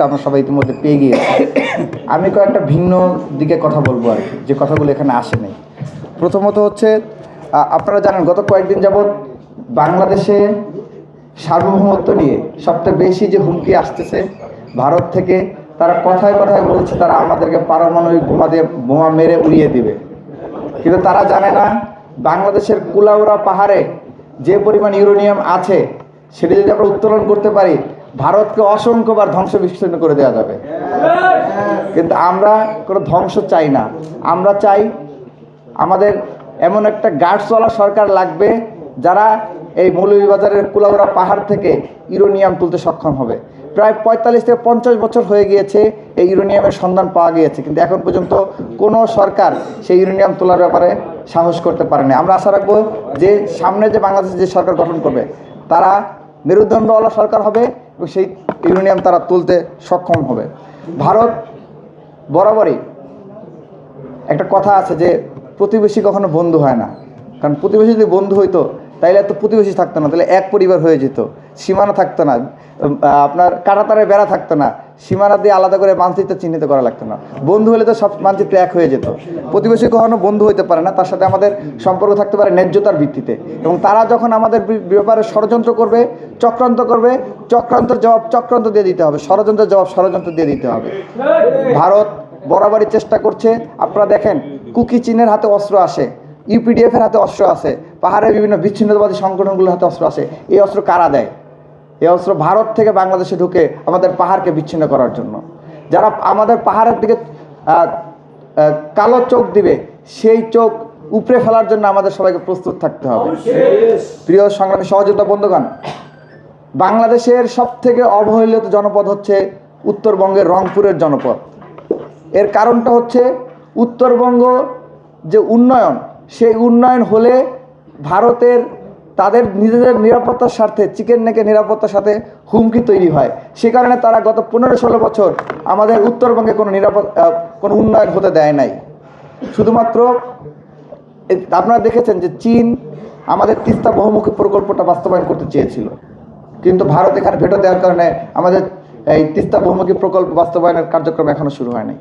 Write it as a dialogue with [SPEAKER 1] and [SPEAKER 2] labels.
[SPEAKER 1] আমরা সবাই ইতিমধ্যে পেয়ে গিয়েছি। আমি কয়েকটা ভিন্ন দিকে কথা বলবো আর কি, যে কথাগুলো এখানে আসে নাই। প্রথমত হচ্ছে, আপনারা জানেন গত কয়েকদিন যাবৎ বাংলাদেশে সার্বভৌমত্ব নিয়ে সবচেয়ে বেশি যে হুমকি আসতেছে ভারত থেকে, তারা কথায় কথায় বলছে তারা আমাদেরকে পারমাণবিক বোমা মেরে উড়িয়ে দিবে। কিন্তু তারা জানে না বাংলাদেশের কুলাউড়া পাহাড়ে যে পরিমাণ ইউরেনিয়াম আছে সেটা যদি আমরা উত্তোলন করতে পারি, ভারতকে অসংখ্যবার ধ্বংস বিচ্ছিন্ন করে দেওয়া যাবে। কিন্তু আমরা কোনো ধ্বংস চাই না, আমরা চাই আমাদের এমন একটা গার্ডসওয়ালা সরকার লাগবে যারা এই মৌলভীবাজারের কুলাউড়া পাহাড় থেকে ইউরেনিয়াম তুলতে সক্ষম হবে। প্রায় 45 থেকে 50 বছর হয়ে গিয়েছে এই ইউরেনিয়ামের সন্ধান পাওয়া গিয়েছে, কিন্তু এখন পর্যন্ত কোনো সরকার সেই ইউরেনিয়াম তোলার ব্যাপারে সাহস করতে পারেনি। আমরা আশা রাখবো যে সামনে যে বাংলাদেশে যে সরকার গঠন করবে তারা মেরুদণ্ডওয়ালা সরকার হবে এবং সেই ইউরেনিয়াম তারা তুলতে সক্ষম হবে। ভারত বরাবরই একটা কথা আছে যে প্রতিবেশী কখনো বন্ধু হয় না, কারণ প্রতিবেশী যদি বন্ধু হইতো তাইলে এত প্রতিবেশী থাকতো না, তাহলে এক পরিবার হয়ে যেত, সীমানা থাকতো না, আপনার কাঁটাতারের বেড়া থাকতো না, সীমানা দিয়ে আলাদা করে মানচিত্র চিহ্নিত করা লাগতো না। বন্ধু হলে তো সব মানচিত্র এক হয়ে যেত। প্রতিবেশী কখনো বন্ধু হইতে পারে না, তার সাথে আমাদের সম্পর্ক থাকতে পারে ন্যায্যতার ভিত্তিতে। এবং তারা যখন আমাদের ব্যাপারে ষড়যন্ত্র করবে, চক্রান্ত করবে, চক্রান্তের জবাব চক্রান্ত দিয়ে দিতে হবে, ষড়যন্ত্রের জবাব ষড়যন্ত্র দিয়ে দিতে হবে। ভারত বরাবরই চেষ্টা করছে। আপনারা দেখেন কুকি চীনের হাতে অস্ত্র আসে, ইউপিডিএফ এর হাতে অস্ত্র আছে, পাহাড়ের বিভিন্ন বিচ্ছিন্নতাবাদী সংগঠনগুলোর হাতে অস্ত্র আছে। এই অস্ত্র কারা দেয়? এই অস্ত্র ভারত থেকে বাংলাদেশে ঢুকে আমাদের পাহাড়কে বিচ্ছিন্ন করার জন্য। যারা আমাদের পাহাড়ের দিকে কালো চোখ দিবে, সেই চোখ উপড়ে ফেলার জন্য আমাদের সবাইকে প্রস্তুত থাকতে হবে। প্রিয় সংগ্রামী সহযোদ্ধা বন্ধুগণ, বাংলাদেশের সবথেকে অবহেলিত জনপদ হচ্ছে উত্তরবঙ্গের রংপুরের জনপদ। এর কারণটা হচ্ছে উত্তরবঙ্গ যে উন্নয়ন, সেই উন্নয়ন হলে ভারতের তাদের নিজেদের নিরাপত্তার স্বার্থে, চিকেন নেকের নিরাপত্তার সাথে হুমকি তৈরি হয়। সে কারণে তারা গত 15-16 বছর আমাদের উত্তরবঙ্গে কোনো উন্নয়ন হতে দেয় নাই। শুধুমাত্র আপনারা দেখেছেন যে চীন আমাদের তিস্তা বহুমুখী প্রকল্পটা বাস্তবায়ন করতে চেয়েছিল, কিন্তু ভারত এখানে ভেটো দেওয়ার কারণে আমাদের এই তিস্তা বহুমুখী প্রকল্প বাস্তবায়নের কার্যক্রম এখনো শুরু হয়নি।